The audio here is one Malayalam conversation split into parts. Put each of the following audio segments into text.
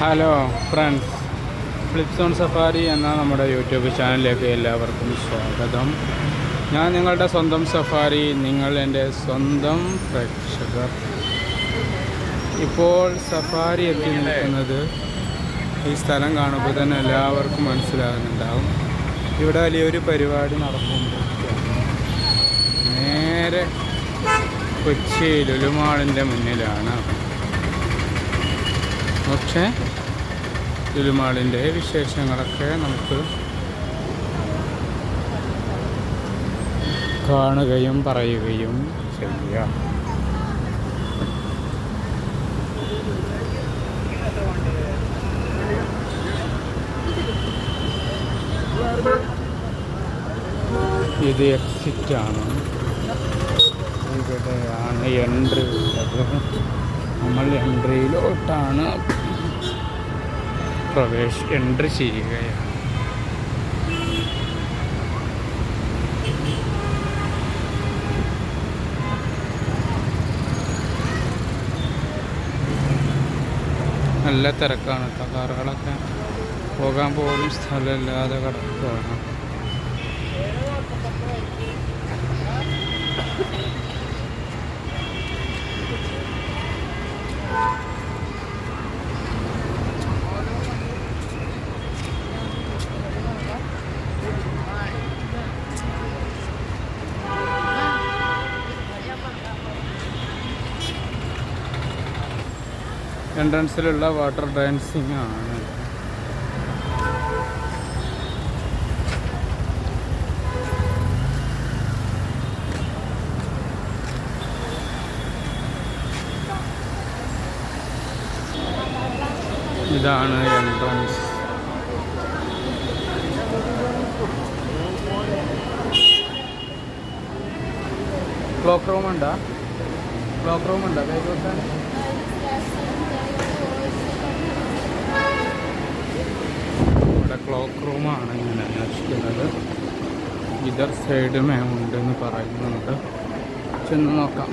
Hello friends, flips on safari എന്ന നമ്മുടെ യൂട്യൂബ് ചാനലിലേക്ക് എല്ലാവർക്കും സ്വാഗതം. ഞാൻ നിങ്ങളുടെ സ്വന്തം സഫാരി, നിങ്ങൾ എൻ്റെ സ്വന്തം പ്രേക്ഷകർ. ഇപ്പോൾ സഫാരി എത്തി നിൽക്കുന്നത് ഈ സ്ഥലം കാണുമ്പോൾ തന്നെ എല്ലാവർക്കും മനസ്സിലാകുന്നുണ്ടാവും. ഇവിടെ വലിയൊരു പരിപാടി നടന്നുകൊണ്ടിരിക്കുകയാണ്. നേരെ കൊച്ചി ലുലു മാളിൻ്റെ മുന്നിലാണ്. പക്ഷേ ലുലു മാളിൻ്റെ വിശേഷങ്ങളൊക്കെ നമുക്ക് കാണുകയും പറയുകയും ചെയ്യാം. ഇത് എക്സിറ്റാണ്. ഇവിടെയാണ് എൻട്രി ഉള്ളത്. നമ്മൾ എൻട്രിയിലോട്ടാണ് എൻട്രി ചെയ്യുകയാണ്. നല്ല തിരക്കാണ് കേട്ടോ. കാറുകളൊക്കെ പോകാൻ പോലും സ്ഥലമില്ലാതെ കിടക്കുകയാണ്. എൻട്രൻസിലുള്ള വാട്ടർ ഡാൻസിങ് ആണ്. ഇതാണ് എൻട്രൻസ്. ക്ലോക്ക് റൂം ഉണ്ടോ? വേഗം ക്ലോക്ക് റൂമാണ് ഞാൻ അന്വേഷിക്കുന്നത്. ഇതർ സൈഡ് ഉണ്ടെന്ന് പറയുന്നുണ്ട്. ചെന്ന് നോക്കാം.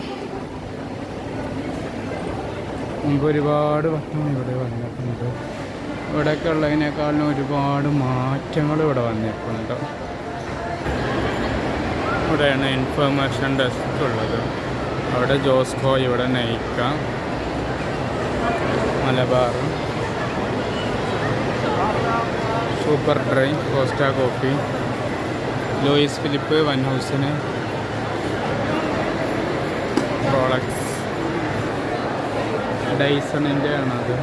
മുമ്പ് ഒരുപാട് വട്ടം ഇവിടെ വന്നിട്ടുണ്ട്. ഇവിടെയൊക്കെ ഉള്ളതിനേക്കാളും ഒരുപാട് മാറ്റങ്ങൾ ഇവിടെ വന്നിട്ടുണ്ട്. ഇവിടെയാണ് ഇൻഫർമേഷൻ ഡെസ്ക് ഉള്ളത്. അവിടെ ജോസ്കോ, ഇവിടെ Nike, Malabar, Superdry, Costa Coffee, Louis Philippe, Van Heusen, Rolex, ഡൈസണിൻ്റെ ആണത്.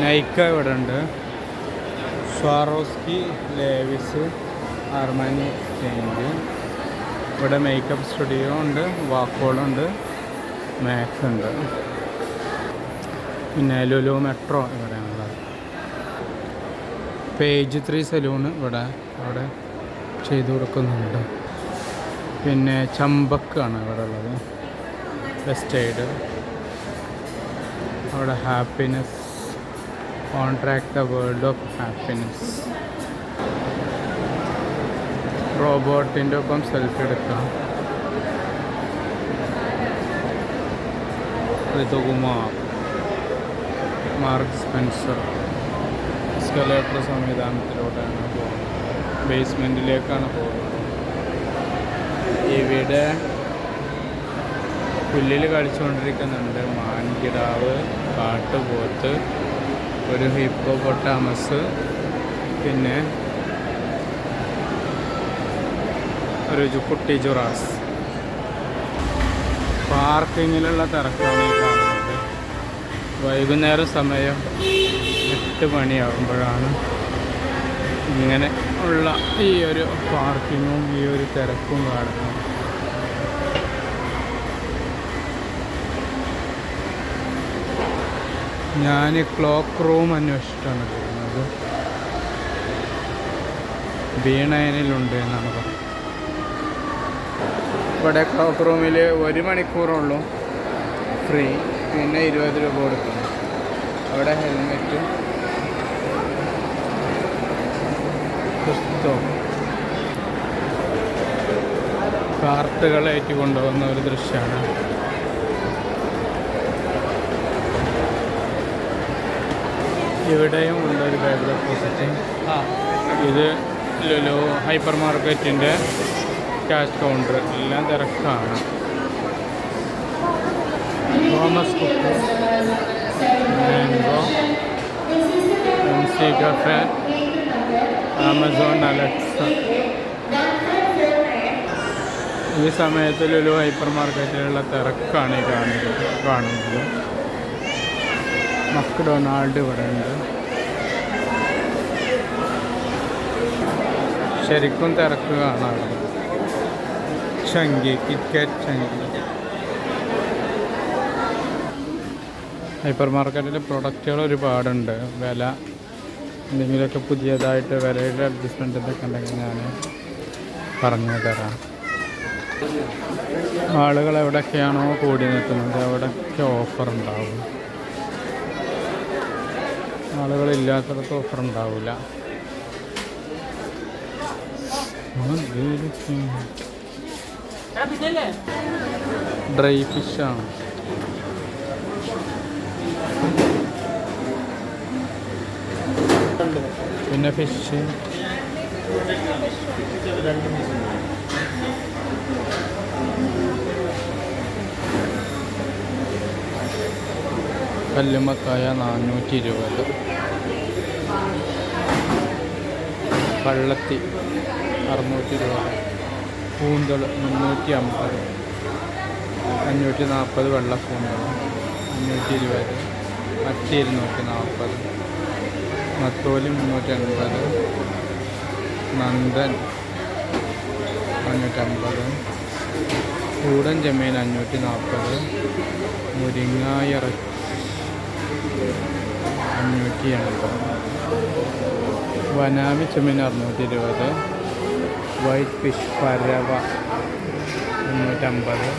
നൈക്ക ഇവിടെ ഉണ്ട്. Swarovski, Levi's, Armani Exchange. ഇവിടെ മേക്കപ്പ് സ്റ്റുഡിയോ ഉണ്ട്, വാക്കോളുണ്ട്, മാക്സ് ഉണ്ട്. പിന്നെ ലുലു മെട്രോ ഇവിടെയാണുള്ളത്. പേജ് 3 സലൂണ് അവിടെ ചെയ്തു കൊടുക്കുന്നുണ്ട്. പിന്നെ ചമ്പക്കാണ് ഇവിടെ ഉള്ളത്. വെസ്റ്റൈഡ്, അവിടെ happiness, on track the world of happiness. റോബോട്ടിൻ്റെ ഒപ്പം സെൽഫി എടുക്കാം. Ritu Kumar, Mark Spencer. എസ്കലേറ്റർ സംവിധാനത്തിലൂടെയാണ് പോകുന്നത്. ബേസ്മെൻറ്റിലേക്കാണ് പോകുന്നത്. ഇവിടെ പുല്ലിൽ കളിച്ചുകൊണ്ടിരിക്കുന്നുണ്ട്. മാൻകിടാവ്, കാട്ടുപോത്ത്, ഒരു ഹിപ്പോപ്പൊട്ടാമസ്, പിന്നെ ഒരു കുട്ടി ജുറാസ്. പാർക്കിങ്ങിലുള്ള തിരക്കാണ് ഈ കാണുന്നത്. വൈകുന്നേരം സമയം 8 മണിയാകുമ്പോഴാണ് ഇങ്ങനെ ഉള്ള ഈ ഒരു പാർക്കിങ്ങും ഈ ഒരു തിരക്കും കാണുന്നത്. ഞാൻ ക്ലോക്ക് റൂം അന്വേഷിച്ചിട്ടാണ് പോകുന്നത്. B9 എന്നാണ് പറഞ്ഞത്. ഇവിടെ ക്ലോക്ക് റൂമിൽ 1 മണിക്കൂറുള്ളൂ ഫ്രീ, പിന്നെ 20 രൂപ കൊടുക്കണം. അവിടെ ഹെൽമെറ്റ്, ക്രിസ്തു കാർട്ടുകളേറ്റ് കൊണ്ടുപോകുന്ന ഒരു ദൃശ്യമാണ്. ഇവിടെയും ഉണ്ട് ഒരു ബൈബിൾ ഓപ്പോസിറ്റ്. ഇത് ലുലു ഹൈപ്പർ മാർക്കറ്റിൻ്റെ ക്യാഷ് കൗണ്ടർ. എല്ലാം തിരക്കാണ്. Thomas cook, mango, MC cafe, Amazon Alexa. ഈ സമയത്ത് ലുലു ഹൈപ്പർ മാർക്കറ്റിലുള്ള തിരക്കാണ് ഈ കാണുന്നത്. മക്ഡൊണാൾഡ് ഇവിടെ ഉണ്ട്. ശരിക്കും തിരക്ക് കാണാറുണ്ട്. ചങ്കി, കിറ്റ്കാറ്റ് ചങ്കി. ഹൈപ്പർ മാർക്കറ്റിൽ പ്രൊഡക്റ്റുകൾ ഒരുപാടുണ്ട്. വില എന്തെങ്കിലുമൊക്കെ പുതിയതായിട്ട് വിലയുടെ അഡ്ജസ്റ്റ്മെൻ്റ് ഇതൊക്കെ ഉണ്ടെങ്കിൽ ഞാൻ പറഞ്ഞു തരാം. ആളുകൾ എവിടെയൊക്കെയാണോ കൂടി നിൽക്കുന്നത് അവിടെയൊക്കെ ഓഫർ ഉണ്ടാവും. ആളുകളില്ലാത്തടത്ത് ഓഫർ ഉണ്ടാവില്ല. ഡ്രൈ ഫിഷാണ്. പിന്നെ ഫിഷ്, കല്ലുമ്മക്കായ 420, കള്ളത്തി 620, കൂന്തൾ 350, 540 വെള്ളക്കൂന്തൾ 520, മത്തി 240, നത്തോലി 380, നന്ദൻ 550, കൂടൻ ചെമ്മീൻ 540, മുരിങ്ങായിറച്ചി 580, വനാമി ചെമ്മീൻ 620, വൈറ്റ് ഫിഷ് പരവ 350,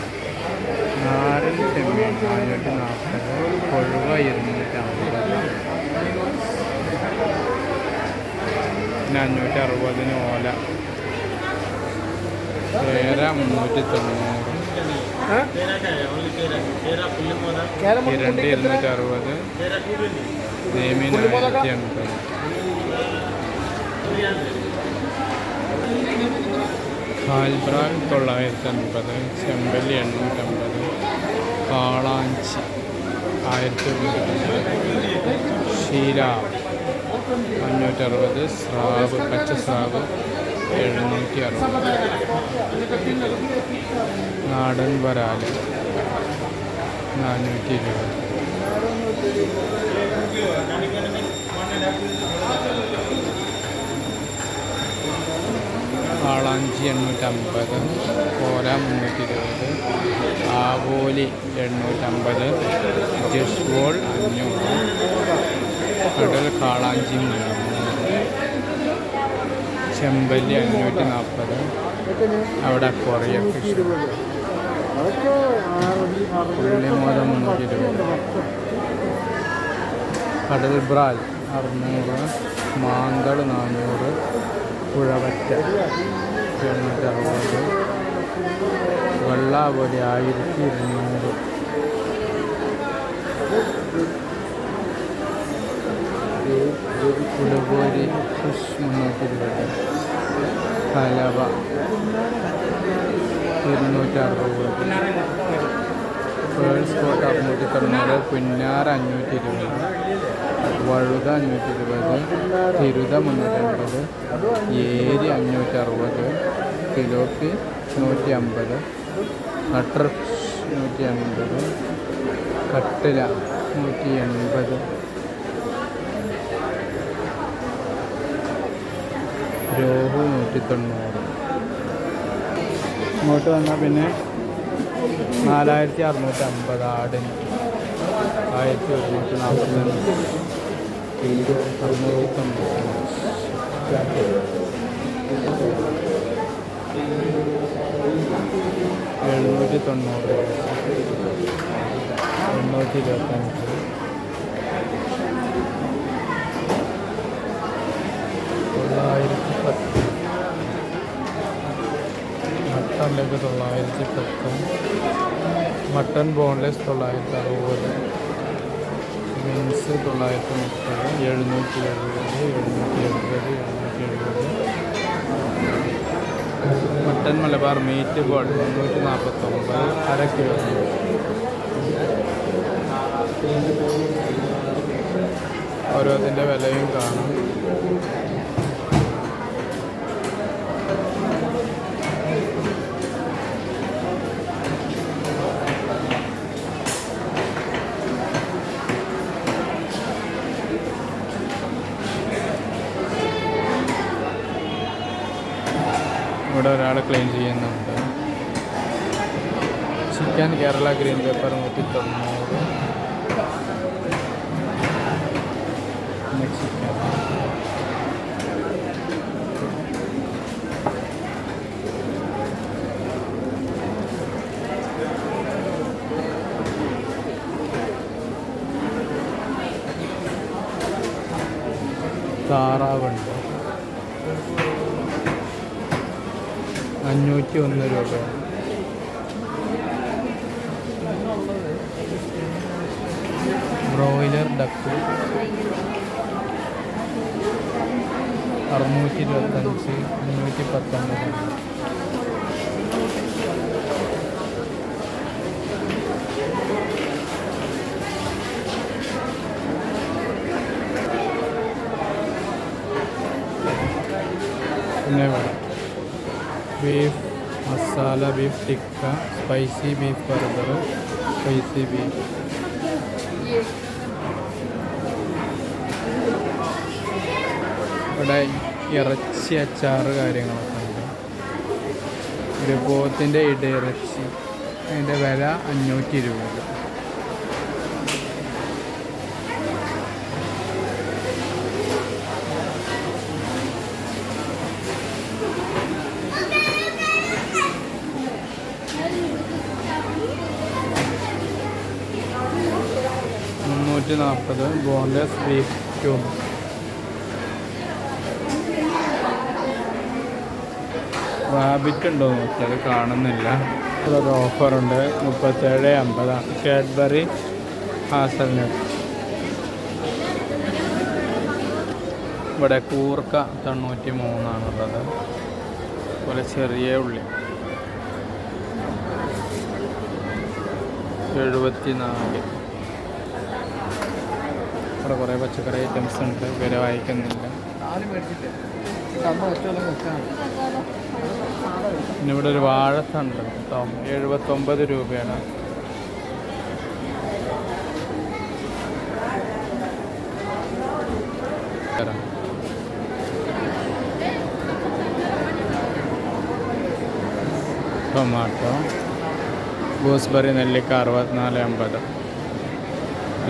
നാരൻ ചെമ്മീൻ 440, കൊഴുവ 250, പിന്നെ 560 ഓല, കേര 390, ഇരണ്ടി 260, നെയ്മീൻ 1080, കാൽബ്രാൽ 950, ചെമ്പല്ലി 850, കാളാഞ്ചി 1050, ഷീല 560, സ്രാവ് പച്ച സ്രാവ് 760, നാടൻ വരാല് 420, കാളാഞ്ചി 850, കോര 320, ആവോലി 850, ജഷ്വോൾ 500, കടൽ കാളാഞ്ചി 300, ചെമ്പല്ലി 540, അവിടെ കൊറിയ ഫിഷ്, ഉള്ളിമോത 320, കടൽ ബ്രാൽ 600, മാന്തൾ 400, പുഴവറ്റ 760, വെള്ളാവലി 1200, കുടുകോരി ഫിഷ് 320, കലവ 260, പേൾ സ്പോട്ട് 690, പുന്നാർ 520, വഴുത 520, തിരുത 350, ഏരി 560, പിലോപ്പി 150, കട്ടർ 150, കട്ടില 180, രോഹു 190. ഇങ്ങോട്ട് വന്നാൽ പിന്നെ 4650 ആടിന് 1145, 690, 790, 825, 900, mutton leg 910, mutton boneless 960, wings 930, 770, 770, 770. Mutton Malabar meet ball 349, അര കിലോ. ഓരോതിൻ്റെ വിലയും കാണാം. ഇവിടെ ഒരാൾ ക്ലീൻ ചെയ്യുന്നുണ്ട്. Chicken Kerala green pepper 190, Mexican. താറാവുണ്ട് 501 രൂപ. Broiler duck 625, 519. പിന്നെ beef masala, beef tikka, spicy beef burger, spicy beef. ഇവിടെ ഇറച്ചി അച്ചാറ് കാര്യങ്ങളൊക്കെ ഉണ്ട്. ഒരു പോത്തിൻ്റെ ഇടയിറച്ചി, അതിൻ്റെ വില 520. $340 ബോൺലെസ് ബീഫ് ക്യൂബ്. റാബിറ്റ് ഉണ്ടോ നോക്കിയാൽ കാണുന്നില്ല. ഇവിടെ ഒരു ഓഫറുണ്ട് 37.50. Cadbury hazelnut. ഇവിടെ കൂർക്ക 93 അതുപോലെ ചെറിയ ഉള്ളി 74. ഇവിടെ കുറേ പച്ചക്കറി ഐറ്റംസ് ഉണ്ട്, വില വായിക്കുന്നില്ല. പിന്നെ ഇവിടെ ഒരു വാഴത്തുണ്ട് കേട്ടോ, 79 രൂപയാണ്. ടൊമാറ്റോ, ഗൂസ്ബെറി നെല്ലിക്ക 64.50,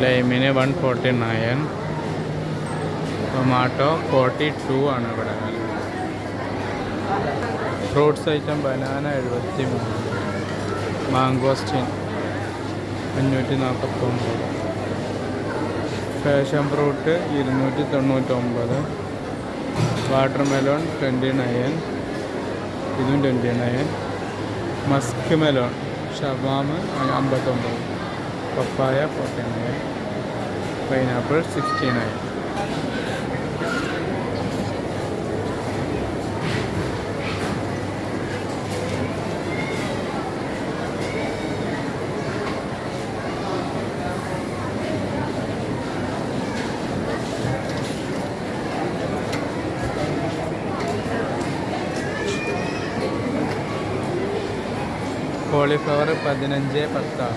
ലൈമിന് 149, ടൊമാറ്റോ 42 ആണ് ഇവിടെ. Fruits item banana 73, mangosteen 549, passion fruit 299, water melon 29, ഇതും 29, മസ്ക് മെലോൺ ഷവാമ 59, പപ്പായ 49, പൈനാപ്പിൾ 69. കോളിഫ്ലവർ 15.10.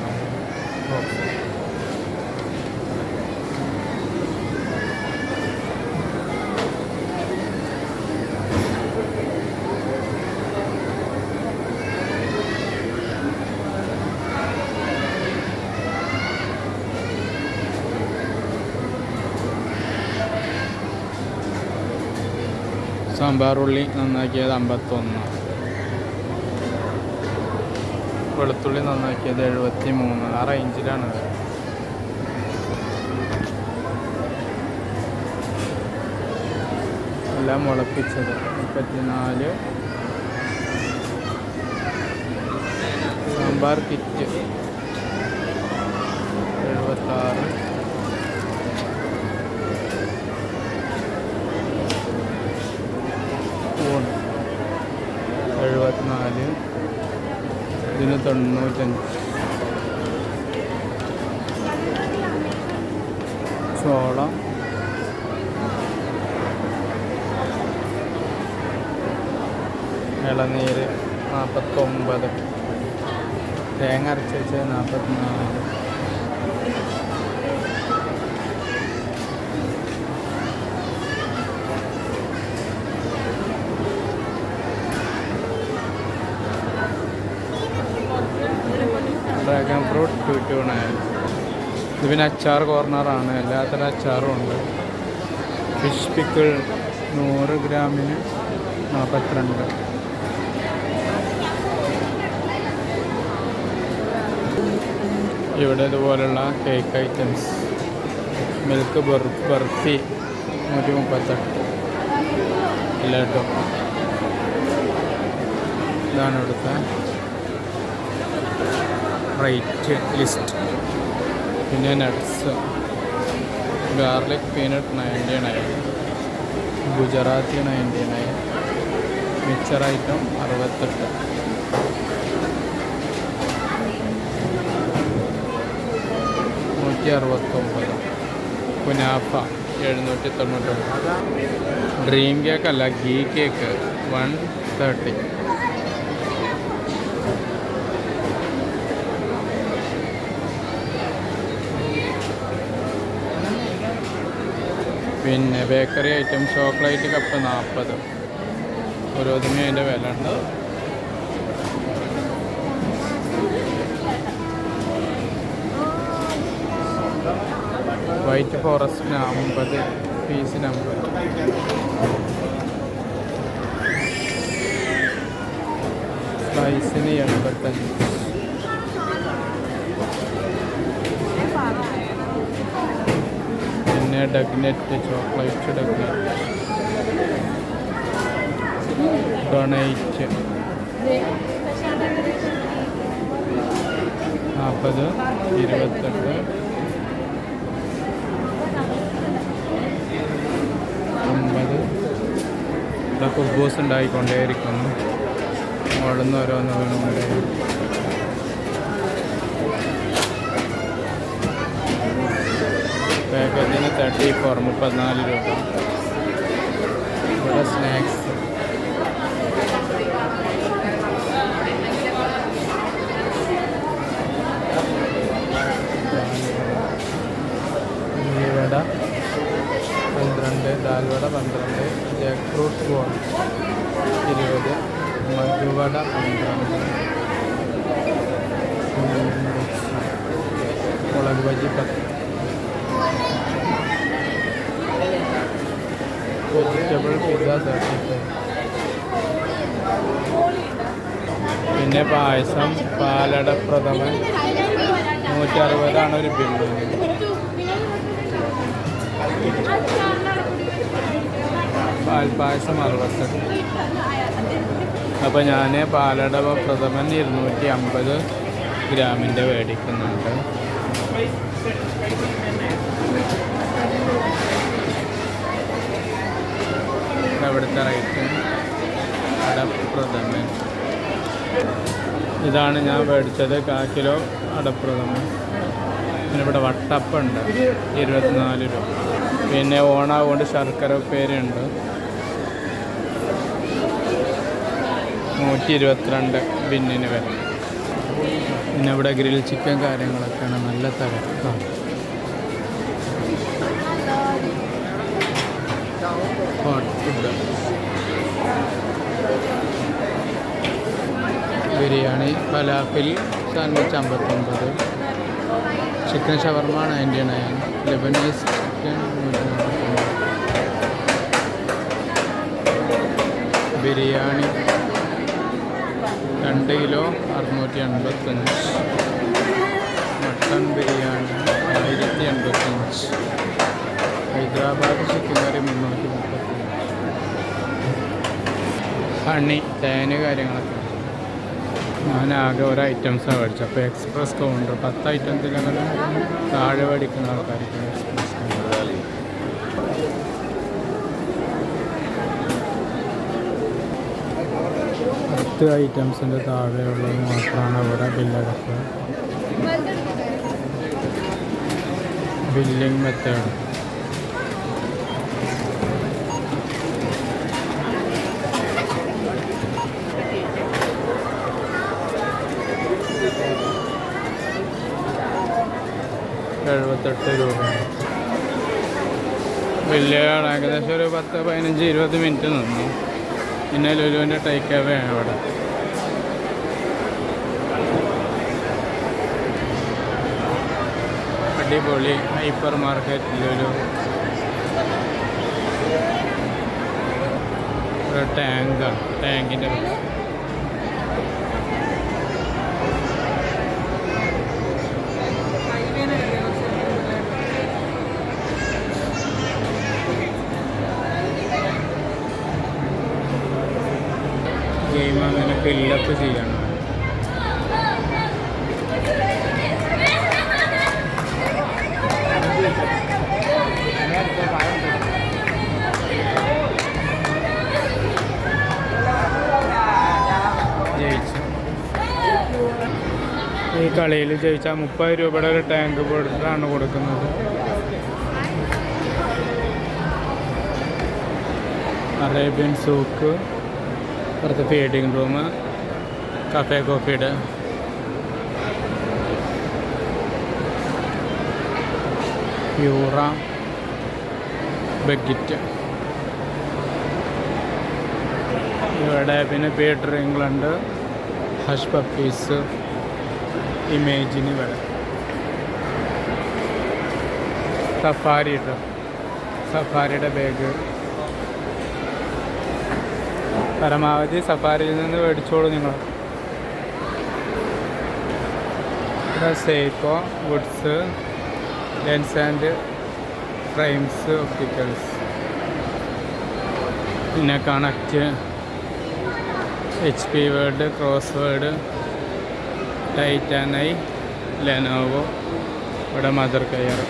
സാമ്പാർ ഉള്ളി നന്നാക്കിയത് 51, വെളുത്തുള്ളി നന്നാക്കിയത് 73. ആ റേഞ്ചിലാണ്. അല്ല മുളപ്പിച്ചത് 34. സാമ്പാർ കിറ്റ് 76. ഊണ് 74. ഇതിന് 95. ചോളം ഇളനീര് 49. തേങ്ങ അരച്ച് വെച്ച് 44. Dragon fruit 229. ഇത് പിന്നെ അച്ചാർ കോർണറാണ്, എല്ലാത്തരം അച്ചാറും ഉണ്ട്. ഫിഷ് പിക്കിൾ 100 ഗ്രാമിന് 42. ഇവിടെ ഇതുപോലുള്ള cake items. Milk barfi 138. Laddu. ഇതാണ് ഇവിടുത്തെ റേറ്റ് ലിസ്റ്റ്. പിന്നെ nuts. Garlic peanut 99. Gujarati 99. Mixer item 68. Kunafa 799. Dream cake അല്ല, ഗീ കേക്ക് 130. പിന്നെ ബേക്കറി ഐറ്റം ചോക്ലേറ്റ് കപ്പ് 40. ഓരോന്നിനും അതിൻ്റെ വില ഉണ്ട്. വൈറ്റ് ഫോറസ്റ്റിന് 50. പീസിന് 50. സ്ലൈസിന് 85. പിന്നെ ഡഗ്നെറ്റ് ചോക്ലേറ്റ് ഡഗ്നെറ്റ് ഡൊണേറ്റ് 40. 28. 50. ഇവിടെ കുബൂസ് ഉണ്ടായിക്കൊണ്ടേയിരിക്കുന്നു. ഓടുന്ന ഓരോന്ന് വീണുകൊണ്ടേ. പാക്കേജിന് 34. 34 രൂപ. ഇവിടെ സ്നാക്സ്. വട 12. ദാൽവട 12. Jack fruit ball 20. മധുവട 12. മുളക് ബജി 10. Vegetable pizza 35. പിന്നെ പായസം പാലട പ്രഥമൻ 160 ഒരു ബില്ല്. പാൽപ്പായസം 68. അപ്പോൾ ഞാൻ പാലട പ്രഥമൻ 250 ഗ്രാമിൻ്റെ മേടിക്കുന്നുണ്ട്. ഇവിടുത്തെ റേറ്റ് അടപ്രഥമൻ. ഇതാണ് ഞാൻ മേടിച്ചത്, 1/4 കിലോ അടപ്രഥമൻ. പിന്നെ ഇവിടെ വട്ടപ്പുണ്ട് 24 രൂപ. പിന്നെ ഓണാവുകൊണ്ട് ശർക്കര ഉപ്പേരിയുണ്ട് 122 ബിന്നിന് വരെ. പിന്നെ ഇവിടെ ഗ്രിൽ ചിക്കൻ കാര്യങ്ങളൊക്കെയാണ്, നല്ല തിരക്കാണ്. Hot food. Biryani falafel sandwich 59. Chicken shawarma 99. Lebanese chicken 149. Biryani 2 kilo 685. Mutton biryani 1085. Hyderabad chicken curry 335. Honey തേന് കാര്യങ്ങളൊക്കെ. ഞാനാകെ ഒരു ഐറ്റംസാണ് മേടിച്ചത്. അപ്പോൾ എക്സ്പ്രസ് കൗണ്ടർ 10 ഐറ്റംസിലങ്ങനെ താഴെ മേടിക്കുന്ന ആൾക്കാർക്ക് എക്സ്പ്രസ് കൗണ്ടർ 10 ഐറ്റംസിൻ്റെ താഴെയുള്ളത് മാത്രമാണ് ഇവിടെ ബില്ലടക്കുക. Billing method ₹78. ബില്ലുകളാണ് ഏകദേശം ഒരു 10, 15, 20 മിനിറ്റ് നിന്നു. പിന്നെ ലുലുവിൻ്റെ ടേക്ക് അവേ ആണ് ഇവിടെ. അടിപൊളി ഹൈപ്പർ മാർക്കറ്റ് ലുലു. ഒരു ടാങ്കാണ്, ടാങ്കിൻ്റെ ഗെയിം അങ്ങനെ ഫില്ലപ്പ് ചെയ്യണം. ഈ കളിയിൽ ജയിച്ചാൽ ₹30 ഒരു ടാങ്ക് കൊടുത്താണ് കൊടുക്കുന്നത്. അറേബ്യൻ സൂക്ക്, പുറത്ത് ഫീഡിങ് റൂം, കഫേ കോഫിയുടെ പ്യൂറ ബക്കറ്റ് ഇവിടെ. പിന്നെ പീറ്റർ ഇംഗ്ലണ്ട്, ഹഷ് പപ്പീസ്, ഇമേജിന് ഇവിടെ. സഫാരിയുടെ ബാഗ്. പരമാവധി സഫാരിയിൽ നിന്ന് മേടിച്ചോളൂ നിങ്ങൾ. ഇവിടെ Seiko, Woods, Lens and Frames, opticals. പിന്നെ Connect, HP word, Crossword, Titan Eye, Lenovo. ഇവിടെ മദർ കെയർ.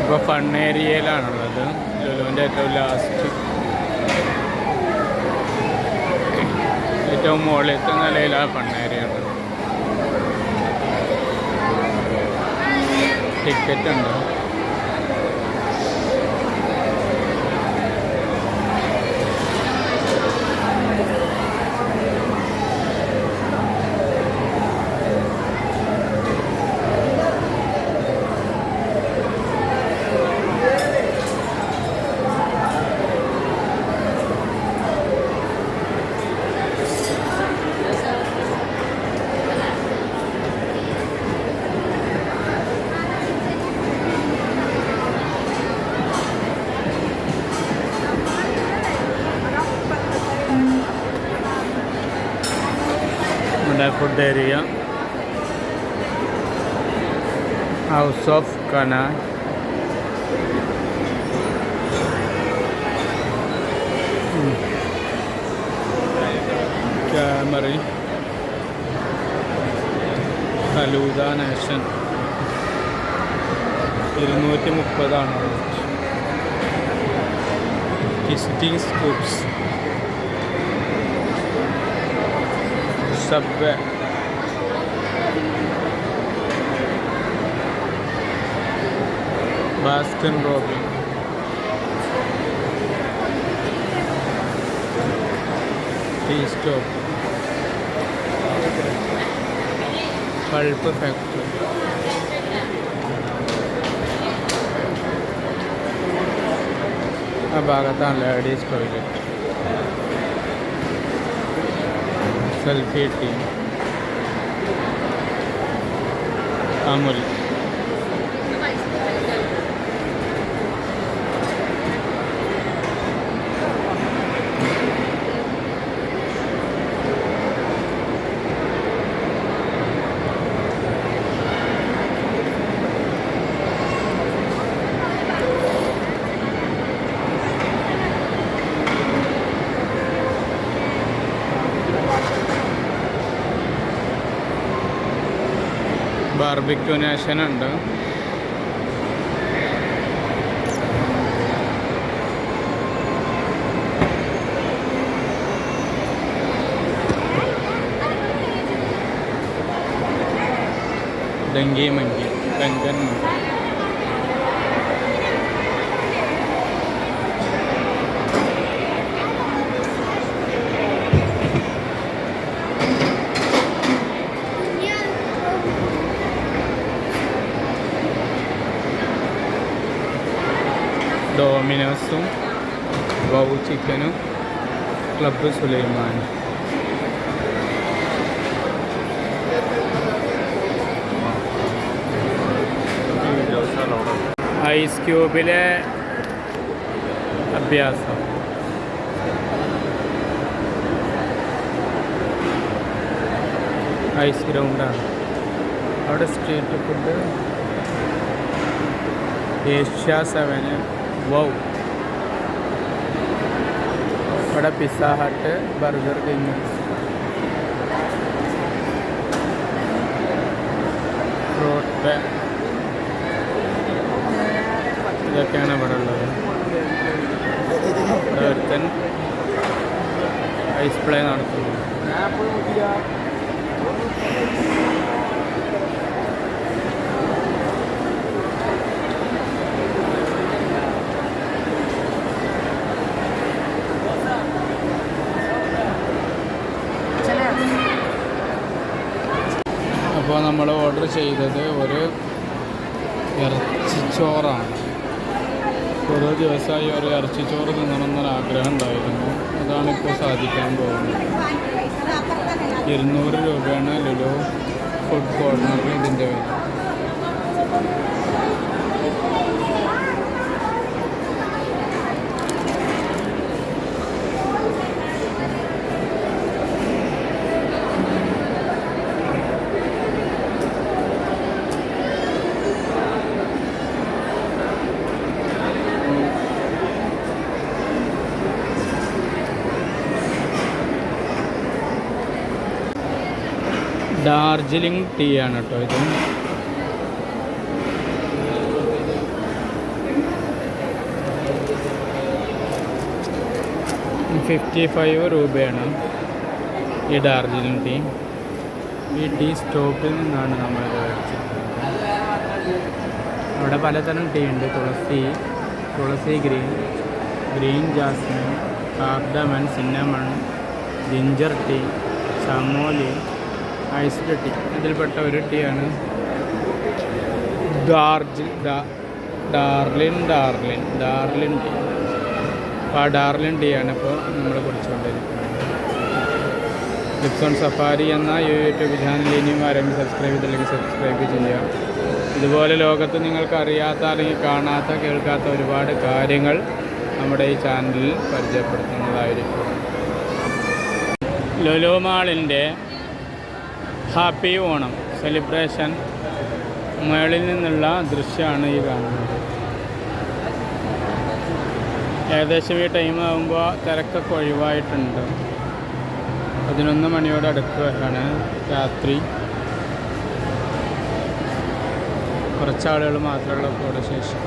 ഇപ്പോൾ ഫൺ ഏരിയയിലാണുള്ളത്. ലുലുവിൻ്റെ ഏറ്റവും ലാസ്റ്റ്, ഏറ്റവും മുകളിലത്തെ നിലയിലാണ് ഫൺ ഏരിയ ഉള്ളത്. ടിക്കറ്റ് ഉണ്ട്. Food area, house of canal, ക്യാമറി, falooda nation. 230 visiting scoops, Subway, Baskin Robin, tea stop, pulp factory. ആ ഭാഗത്താണ് ladies toilet. Selfie team, Amul. Barbecue nation ഉണ്ട്. Dunky monkey Duncan monkey. ഡോമിനോസും വൗ ചിക്കനും ക്ലബ്ബ് സുലൈമാനും. ഐസ് ക്യൂബിലെ അഭ്യാസം. ഐസ് ഗ്രൗണ്ടാണ് അവിടെ. Street food Asia 7 wow. ഇവിടെ Pizza Hut, Burger King, fruit, ഇതൊക്കെയാണ് ഇവിടെ ഉള്ളത്. ഇവിടെ ഒരുത്തൻ ഐസ് പ്ലേ നടത്തുന്നു. അപ്പോൾ നമ്മൾ ഓർഡർ ചെയ്തത് ഒരു ഇറച്ചിച്ചോറാണ്. ഓരോ ദിവസമായി ഒരു ഇറച്ചിച്ചോറ് തിന്നണമെന്നൊരാഗ്രഹം ഉണ്ടായിരുന്നു. അതാണിപ്പോൾ സാധിക്കാൻ പോകുന്നത്. 200 രൂപയാണ് ലുലു ഫുഡ് കോർണറിൽ ഇതിൻ്റെ വില. ഡാർജിലിംഗ് ടീ ആണ് കേട്ടോ ഇത്. ₹55 ഈ ഡാർജിലിംഗ് ടീ. ഈ ടീ സ്റ്റോപ്പിൽ നിന്നാണ് നമ്മൾ മേടിച്ചത്. അവിടെ പലതരം ടീ ഉണ്ട്. തുളസി green jasmine, cardamom, cinnamon, ginger tea, chamomile, iced tea. ഇതിൽപ്പെട്ട ഒരു ടീ ആണ് ഡാർലിൻ ടീ. അപ്പോൾ ആ ഡാർലിൻ ടീ ആണ് ഇപ്പോൾ നമ്മൾ കുടിച്ചുകൊണ്ടിരിക്കുന്നത്. ലിപ്സ് ഓൺ സഫാരി എന്ന യൂട്യൂബ് ചാനൽ ഇനിയും ആരെങ്കിലും സബ്സ്ക്രൈബ് ചെയ്തില്ലെങ്കിൽ സബ്സ്ക്രൈബ് ചെയ്യുക. ഇതുപോലെ ലോകത്ത് നിങ്ങൾക്ക് അറിയാത്ത അല്ലെങ്കിൽ കാണാത്ത കേൾക്കാത്ത ഒരുപാട് കാര്യങ്ങൾ നമ്മുടെ ഈ ചാനലിൽ പരിചയപ്പെടുത്തുന്നതായിരിക്കും. ലുലു മാളിൻ്റെ ഹാപ്പി ഓണം സെലിബ്രേഷൻ മേളിൽ നിന്നുള്ള ദൃശ്യമാണ് ഈ കാണുന്നത്. ഏകദേശം ഈ ടൈം ആകുമ്പോൾ തിരക്കൊക്കെ ഒഴിവായിട്ടുണ്ട്. 11 മണിയോട് അടുക്കുകയാണ് രാത്രി. കുറച്ചാളുകൾ മാത്രമുള്ള കൂടെ ശേഷം.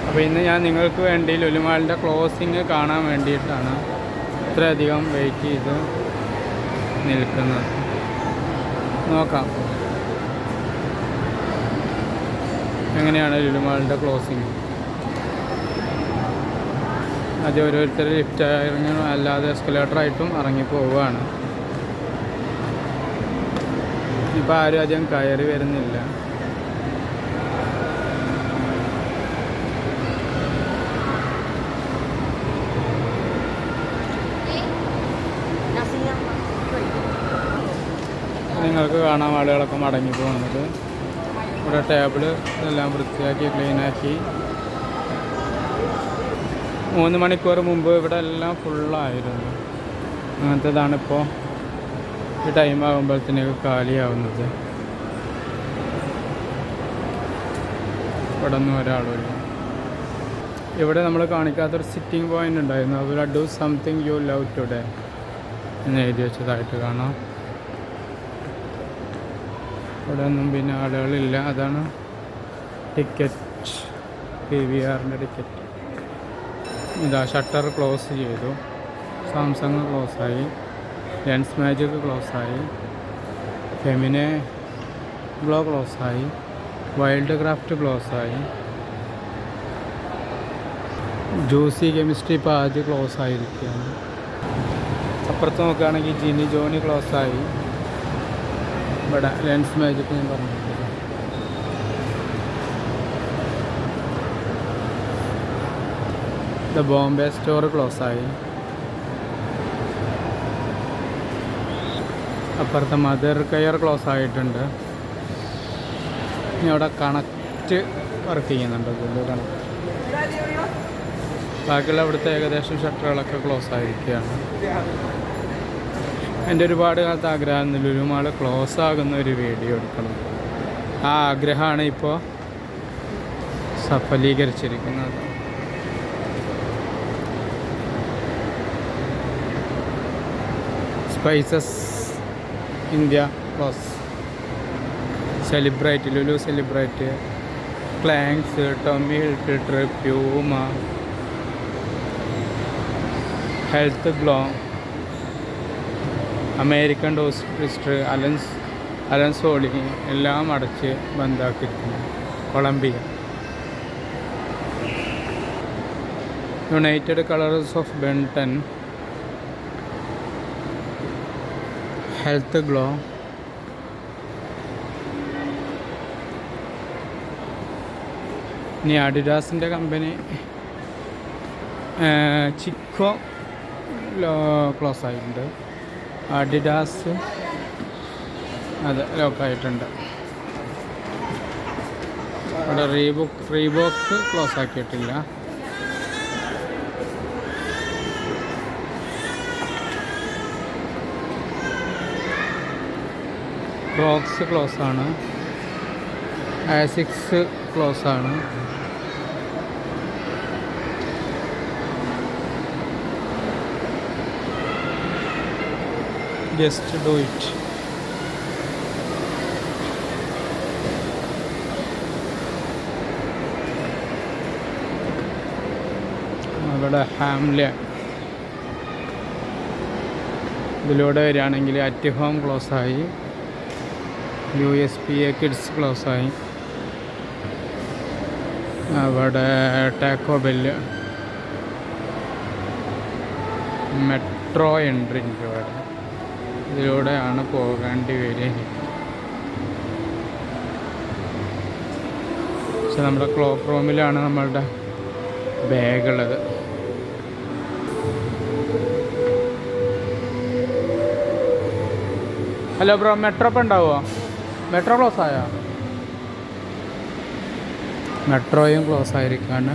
അപ്പോൾ ഇന്ന് ഞാൻ നിങ്ങൾക്ക് വേണ്ടി ലുലുമാളിൻ്റെ ക്ലോസിങ് കാണാൻ വേണ്ടിയിട്ടാണ് ഇത്രയധികം വെയിറ്റ് ചെയ്ത് നിൽക്കുന്നത്. നോക്കാം എങ്ങനെയാണ് ലുലുമാളിൻ്റെ ക്ലോസിങ്. അത് ഓരോരുത്തർ ലിഫ്റ്റ് ഇറങ്ങി അല്ലാതെ എസ്കലേറ്ററായിട്ടും ഇറങ്ങി പോവുകയാണ്. ഇപ്പോൾ ആരും അധികം കയറി വരുന്നില്ല. നിങ്ങൾക്ക് കാണാം ആളുകളൊക്കെ മടങ്ങി പോകുന്നത്. ഇവിടെ ടേബിള് എല്ലാം വൃത്തിയാക്കി ക്ലീനാക്കി. 3 മണിക്കൂർ മുമ്പ് ഇവിടെ എല്ലാം ഫുള്ളായിരുന്നു. അങ്ങനത്തേതാണിപ്പോൾ ഈ ടൈം ആകുമ്പോഴത്തേക്ക് കാലിയാവുന്നത്. ഇവിടെ ഒന്നും ഒരാളുമില്ല. ഇവിടെ നമ്മൾ കാണിക്കാത്തൊരു സിറ്റിംഗ് പോയിൻ്റ് ഉണ്ടായിരുന്നു. അതുപോലെ do something you love today എന്ന് എഴുതി വെച്ചതായിട്ട് കാണാം. ഇവിടെ ഒന്നും പിന്നെ ആളുകളില്ല. അതാണ് ടിക്കറ്റ്, PVRൻ്റെ ടിക്കറ്റ്. ഇതാ ഷട്ടർ ക്ലോസ് ചെയ്തു. സാംസങ് ക്ലോസായി, ലെൻസ് മാജിക് ക്ലോസായി, ഫെമിനെ ഗ്ലോ ക്ലോസായി, വൈൽഡ് ക്രാഫ്റ്റ് ക്ലോസായി, ജ്യൂസി കെമിസ്ട്രി ഇപ്പോൾ ആദ്യം ക്ലോസ് ആയിരിക്കുകയാണ്. അപ്പുറത്ത് നോക്കുകയാണെങ്കിൽ ജിനി ജോണി ക്ലോസായി. ഇവിടെ ലെൻസ് മാജിക് ഞാൻ പറഞ്ഞിട്ടുണ്ട്. ദ ബോംബെ സ്റ്റോർ ക്ലോസായി. അപ്പുറത്തെ മദർ കെയർ ക്ലോസ് ആയിട്ടുണ്ട്. ഇനി അവിടെ കണക്റ്റ് വർക്ക് ചെയ്യുന്നുണ്ട്. കണക്റ്റ് ബാക്കിയുള്ള അവിടുത്തെ ഏകദേശം ഷട്ടറുകളൊക്കെ ക്ലോസ് ആയിരിക്കുകയാണ്. എൻ്റെ ഒരുപാട് കാലത്ത് ആഗ്രഹം ലുലു മാൾ ക്ലോസ് ആകുന്ന ഒരു വീഡിയോ എടുക്കണം. ആ ആഗ്രഹമാണ് ഇപ്പോൾ സഫലീകരിച്ചിരിക്കുന്നത്. Spices India close, celebrate, Lulu celebrate, ക്ലാങ്സ്, Tommy Hilfiger, Puma, Health Glow, American Tourister, Allen Solly എല്ലാം അടച്ച് ബന്ധാക്കിയിരിക്കുന്നു. Columbia, United Colors of Benetton, Health Glow, ഇനി അഡിഡാസിൻ്റെ കമ്പനി ചിക്കോ ക്ലോസ് ആയിട്ടുണ്ട്. അഡിഡാസ് അത് ലോക്കായിട്ടുണ്ട്. അവിടെ റീബോക്ക് ക്ലോസ് ആക്കിയിട്ടില്ല. ക്രോക്സ് ക്ലോസ് ആണ്. ആസിക്സ് ക്ലോസ് ആണ്. Just do it. അവിടെ ഹാംലെ ഇതിലൂടെ വരികയാണെങ്കിൽ അറ്റ് ഹോം ക്ലോസായി, USPA കിഡ്സ് ക്ലോസായി. അവിടെ ടാക്കോ ബെല്ല്, മെട്രോ എൻട്രി ഉണ്ട്. അവിടെ ഇതിലൂടെയാണ് പോകേണ്ടി വരിക. പക്ഷെ നമ്മുടെ ക്ലോക്ക് റൂമിലാണ് നമ്മളുടെ ബാഗുള്ളത്. ഹലോ ബ്രോ, മെട്രോ ഇപ്പം ഉണ്ടാവുമോ? മെട്രോ ക്ലോസ് ആയോ? മെട്രോയും ക്ലോസ് ആയിരിക്കാണ്.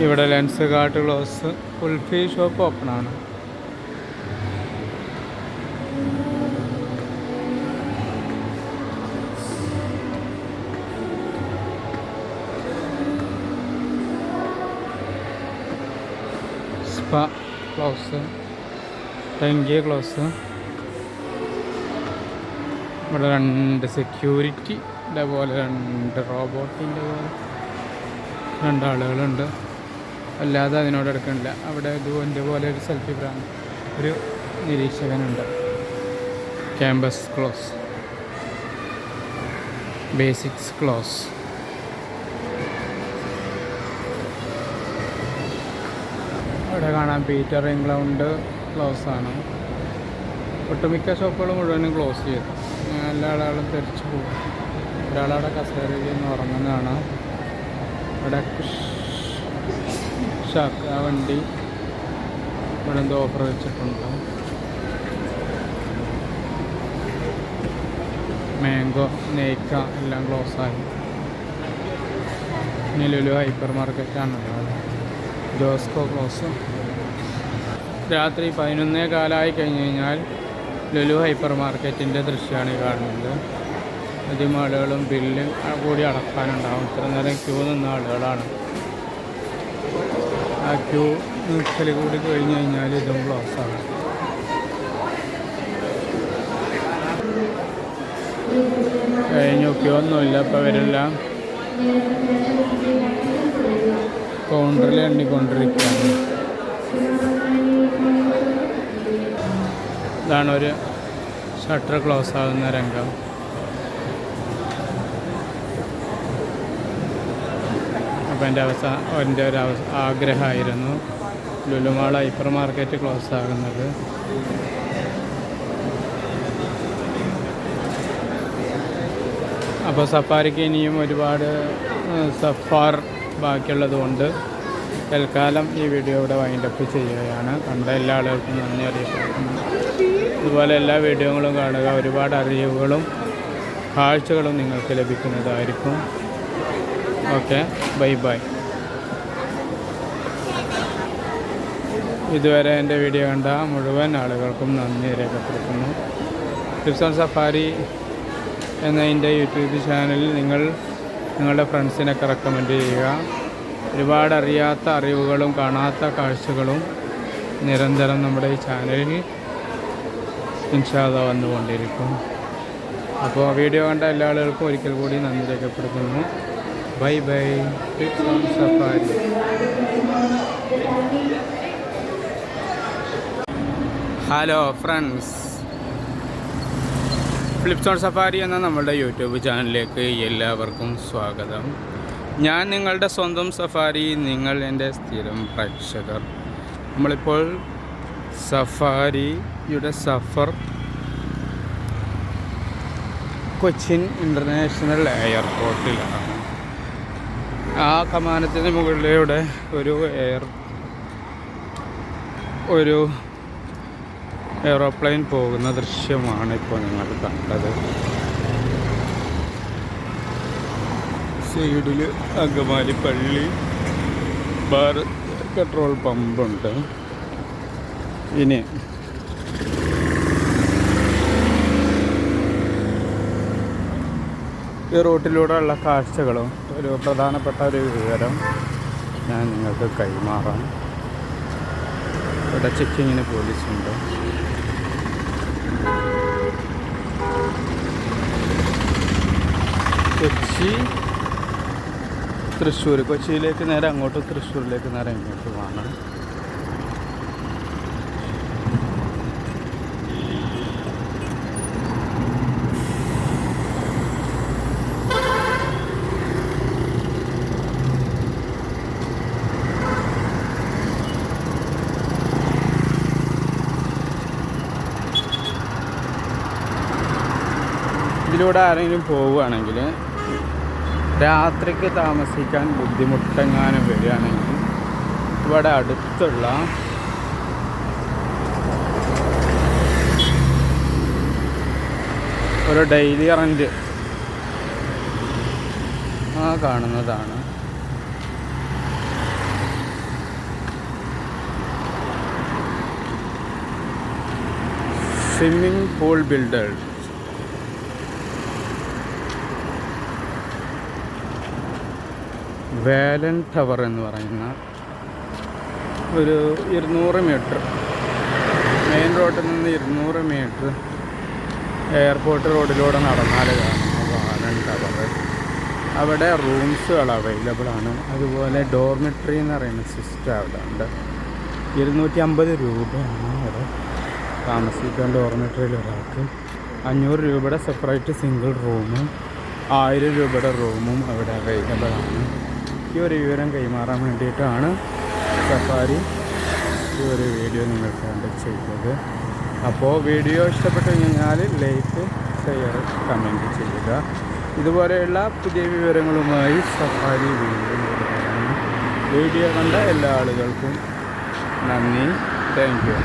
ഇവിടെ Lenskart close. Kulfi shop open ആണ്. സ്പാ ക്ലോസ്, ടെങ്കി ക്ലോസ്. ഇവിടെ 2 സെക്യൂരിറ്റി പോലെ 2 റോബോട്ടിൻ്റെ പോലെ 2 ആളുകളുണ്ട്. അല്ലാതെ അതിനോട് എടുക്കണില്ല. അവിടെ ഇതിൻ്റെ പോലെ ഒരു സെൽഫി ബ്രാൻഡ് ഒരു നിരീക്ഷകനുണ്ട്. Campus close, Basics close. ഇവിടെ കാണാം പീറ്റർ ഇംഗ്ലണ്ട് ക്ലോസ് ആണ്. ഒട്ടുമിക്ക ഷോപ്പുകൾ മുഴുവനും ക്ലോസ് ചെയ്തു. എല്ലാ ആളുകളും തിരിച്ചു പോകും. ഒരാളവിടെ കസേരയിൽ നിന്ന് ഉറങ്ങുന്നതാണ്. ഇവിടെ ഷാക്ക് ആ വണ്ടി ഇവിടെ എന്തോ ഓഫർ വെച്ചിട്ടുണ്ട്. മാംഗോ, നെയ്ക്ക എല്ലാം ക്ലോസായി. ഇനി ലുലു ഹൈപ്പർ മാർക്കറ്റാണുള്ളത്. ജോസ്കോ ക്ലോസ്. രാത്രി 11:15 കഴിഞ്ഞ് കഴിഞ്ഞാൽ ലുലു ഹൈപ്പർ മാർക്കറ്റിൻ്റെ ദൃശ്യമാണ് ഈ കാണുന്നത്. അധികം ആളുകളും ബില്ല് കൂടി അടക്കാനുണ്ടാവും. ഇത്ര നേരം ക്യൂ നിന്ന ആളുകളാണ്. ആ ക്യൂ നിൽക്കൽ കൂടി കഴിഞ്ഞ് കഴിഞ്ഞാൽ ഇതും ക്ലോസാണ്. കഴിഞ്ഞ് നോക്കിയൊന്നുമില്ല. ഇപ്പോൾ ഇവരെല്ലാം കൗണ്ടറിൽ എണ്ണിക്കൊണ്ടിരിക്കുകയാണ്. ഇതാണ് ഒരു ഷട്ടർ ക്ലോസ് ആകുന്ന രംഗം. അപ്പോൾ എൻ്റെ ഒരു ആഗ്രഹമായിരുന്നു ലുലുമാൾ ഹൈപ്പർ മാർക്കറ്റ് ക്ലോസ് ആകുന്നത്. അപ്പോൾ സഫാരിക്ക് ഇനിയും ഒരുപാട് സഫാർ ബാക്കിയുള്ളതുകൊണ്ട് തൽക്കാലം ഈ വീഡിയോ ഇവിടെ വൈൻഡപ്പ് ചെയ്യുകയാണ്. കണ്ട എല്ലാ ആളുകൾക്കും നന്ദി അറിയിക്കുന്നു. ഇതുപോലെ എല്ലാ വീഡിയോകളും കാണുക. ഒരുപാട് അറിവുകളും കാഴ്ചകളും നിങ്ങൾക്ക് ലഭിക്കുന്നതായിരിക്കും. Okay, bye bye. ഇതുവരെ എൻ്റെ വീഡിയോ കണ്ട മുഴുവൻ ആളുകൾക്കും നന്ദി രേഖപ്പെടുത്തുന്നു. ടിപ്സ് ഓൺ സഫാരി എന്നതിൻ്റെ യൂട്യൂബ് ചാനലിൽ നിങ്ങളുടെ ഫ്രണ്ട്സിനൊക്കെ റെക്കമെൻഡ് ചെയ്യുക. ഒരുപാട് അറിയാത്ത അറിവുകളും കാണാത്ത കാഴ്ചകളും നിരന്തരം നമ്മുടെ ഈ ചാനലിൽ ഇൻഷാ അല്ലാഹ് വന്നുകൊണ്ടിരിക്കും. അപ്പോൾ വീഡിയോ കണ്ട എല്ലാ ആളുകൾക്കും ഒരിക്കൽ കൂടി നന്ദി രേഖപ്പെടുത്തുന്നു. Bye bye. Tips on safari. Hello friends, flips on safari എന്ന നമ്മളുടെ യൂട്യൂബ് ചാനലിലേക്ക് എല്ലാവർക്കും സ്വാഗതം. ഞാൻ നിങ്ങളുടെ സ്വന്തം സഫാരി, നിങ്ങൾ എൻ്റെ സ്ഥിരം പ്രേക്ഷകർ. നമ്മളിപ്പോൾ സഫാരിയുടെ സഫർ കൊച്ചിൻ ഇൻ്റർനാഷണൽ എയർപോർട്ടിലാണ്. ആ കമാനത്തിന് മുകളിലൂടെ ഒരു എയ്റോപ്ലെയിൻ പോകുന്ന ദൃശ്യമാണ് ഇപ്പോൾ നിങ്ങൾ കണ്ടത്. സൈഡിൽ അങ്കമാലി പള്ളി, ഭാരത് പെട്രോൾ പമ്പുണ്ട്. ഇനി ഈ റൂട്ടിലൂടെ ഉള്ള കാഴ്ചകളും ഒരു പ്രധാനപ്പെട്ട ഒരു വിവരം ഞാൻ നിങ്ങൾക്ക് കൈമാറാം. ഇവിടെ ചെക്കിങ്ങിന് പോലീസുണ്ട്. തൃശ്ശൂർ, കൊച്ചിയിലേക്ക് നേരെ അങ്ങോട്ടും തൃശ്ശൂരിലേക്ക് നേരെ ഇങ്ങോട്ടുമാണ്. ഇതിലൂടെ ആരെങ്കിലും പോവുകയാണെങ്കിൽ രാത്രിക്ക് താമസിക്കാൻ ബുദ്ധിമുട്ടെങ്ങാനും വരികയാണെങ്കിൽ ഇവിടെ അടുത്തുള്ള ഒരു ഡെയിലി റെൻ്റ് കാണുന്നതാണ്. Swimming pool builders. Velan tower എന്ന് പറയുന്ന ഒരു 200 മീറ്റർ മെയിൻ റോഡിൽ നിന്ന് 200 മീറ്റർ എയർപോർട്ട് റോഡിലൂടെ നടന്നാൽ കാണുന്ന വേലൻ ടവർ. അവിടെ റൂംസുകൾ അവൈലബിൾ ആണ്. അതുപോലെ ഡോർമിറ്ററി എന്ന് പറയുന്ന സിസ്റ്റം അവിടെ ഉണ്ട്. 250 രൂപയാണ് അവിടെ താമസിക്കാൻ ഡോർമിറ്ററിയിൽ ഒരാൾക്ക്. 500 രൂപയുടെ സെപ്പറേറ്റ് സിംഗിൾ റൂമും 1000 രൂപയുടെ റൂമും അവിടെ അവൈലബിൾ ആണ്. ഈ ഒരു വിവരം കൈമാറാൻ വേണ്ടിയിട്ടാണ് സഫാരി ഈ ഒരു വീഡിയോ നിങ്ങൾക്ക് വേണ്ടി ചെയ്തത്. അപ്പോൾ വീഡിയോ ഇഷ്ടപ്പെട്ടു കഴിഞ്ഞാൽ ലൈക്ക്, ഷെയർ, കമൻറ്റ് ചെയ്യുക. ഇതുപോലെയുള്ള പുതിയ വിവരങ്ങളുമായി സഫാരി വീഡിയോ കണ്ട എല്ലാ ആളുകൾക്കും നന്ദി. Thank you.